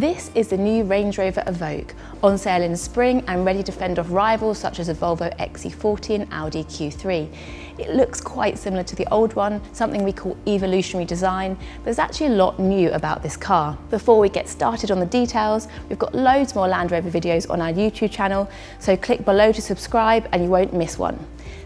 This is the new Range Rover Evoque, on sale in spring and ready to fend off rivals such as a Volvo XC40 and Audi Q3. It looks quite similar to the old one, something we call evolutionary design, but there's actually a lot new about this car. Before we get started on the details, we've got loads more Land Rover videos on our YouTube channel, so click below to subscribe and you won't miss one.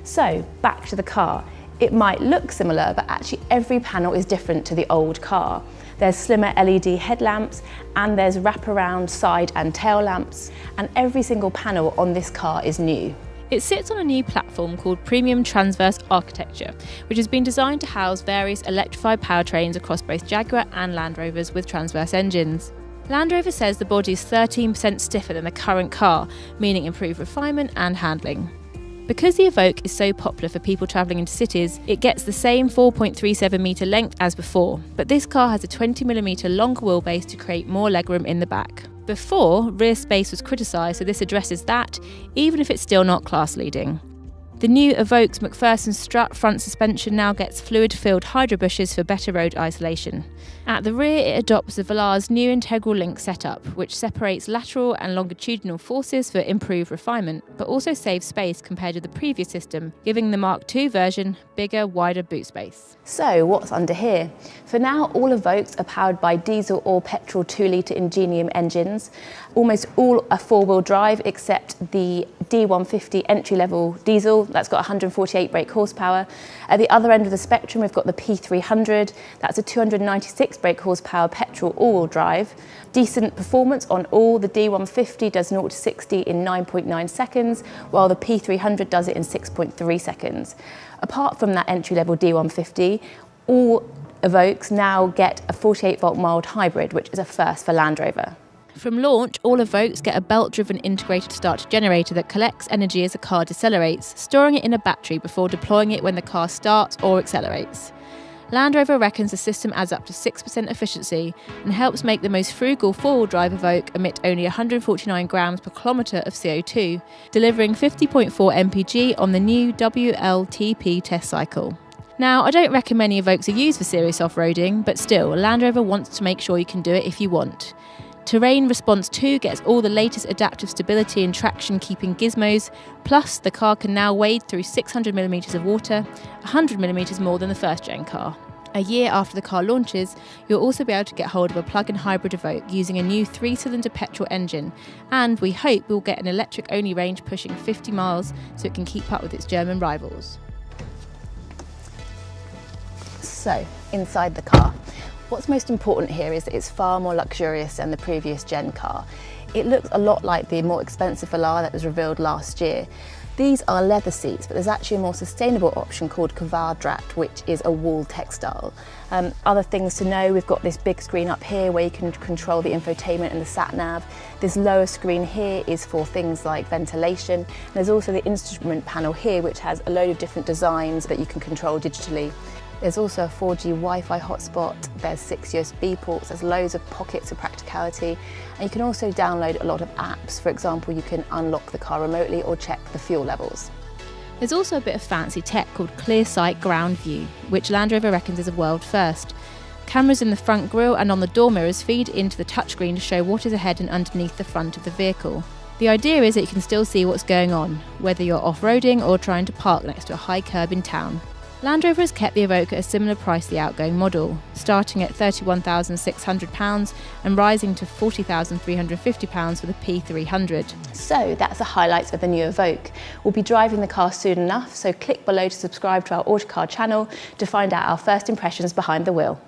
So, back to the car. It might look similar, but actually every panel is different to the old car. There's slimmer LED headlamps and there's wraparound side and tail lamps, and every single panel on this car is new. It sits on a new platform called Premium Transverse Architecture, which has been designed to house various electrified powertrains across both Jaguar and Land Rovers with transverse engines. Land Rover says the body is 13% stiffer than the current car, meaning improved refinement and handling. Because the Evoque is so popular for people travelling into cities, it gets the same 4.37 metre length as before, but this car has a 20mm longer wheelbase to create more legroom in the back. Before, rear space was criticised, so this addresses that, even if it's still not class leading. The new Evoque's McPherson strut front suspension now gets fluid-filled hydro bushes for better road isolation. At the rear, it adopts the Velar's new integral link setup, which separates lateral and longitudinal forces for improved refinement, but also saves space compared to the previous system, giving the Mark II version bigger, wider boot space. So what's under here? For now, all Evoques are powered by diesel or petrol 2-litre Ingenium engines. Almost all are four-wheel drive except the D150 entry-level diesel, that's got 148 brake horsepower. At the other end of the spectrum, we've got the P300, that's a 296 brake horsepower petrol all-wheel drive. Decent performance on all. The D150 does 0 to 60 in 9.9 seconds, while the P300 does it in 6.3 seconds. Apart from that entry-level D150, all Evoques now get a 48-volt mild hybrid, which is a first for Land Rover. From launch, all Evoques get a belt-driven integrated starter generator that collects energy as the car decelerates, storing it in a battery before deploying it when the car starts or accelerates. Land Rover reckons the system adds up to 6% efficiency and helps make the most frugal four-wheel drive Evoque emit only 149 grams per kilometre of CO2, delivering 50.4 mpg on the new WLTP test cycle. Now, I don't reckon many Evoques are used for serious off-roading, but still, Land Rover wants to make sure you can do it if you want. Terrain Response 2 gets all the latest adaptive stability and traction keeping gizmos, plus the car can now wade through 600mm of water, 100mm more than the first-gen car. A year after the car launches, you'll also be able to get hold of a plug-in hybrid Evoque using a new 3-cylinder petrol engine, and we hope we'll get an electric-only range pushing 50 miles so it can keep up with its German rivals. So, inside the car. What's most important here is that it's far more luxurious than the previous gen car. It looks a lot like the more expensive Velar that was revealed last year. These are leather seats, but there's actually a more sustainable option called Kvadrat, which is a wool textile. Other things to know, we've got this big screen up here where you can control the infotainment and the sat-nav. This lower screen here is for things like ventilation. And there's also the instrument panel here, which has a load of different designs that you can control digitally. There's also a 4G Wi-Fi hotspot, there's 6 USB ports, there's loads of pockets of practicality, and you can also download a lot of apps. For example, you can unlock the car remotely or check the fuel levels. There's also a bit of fancy tech called Clear Sight Ground View, which Land Rover reckons is a world first. Cameras in the front grille and on the door mirrors feed into the touchscreen to show what is ahead and underneath the front of the vehicle. The idea is that you can still see what's going on, whether you're off-roading or trying to park next to a high curb in town. Land Rover has kept the Evoque at a similar price to the outgoing model, starting at £31,600 and rising to £40,350 for the P300. So that's the highlights of the new Evoque. We'll be driving the car soon enough, so click below to subscribe to our Autocar channel to find out our first impressions behind the wheel.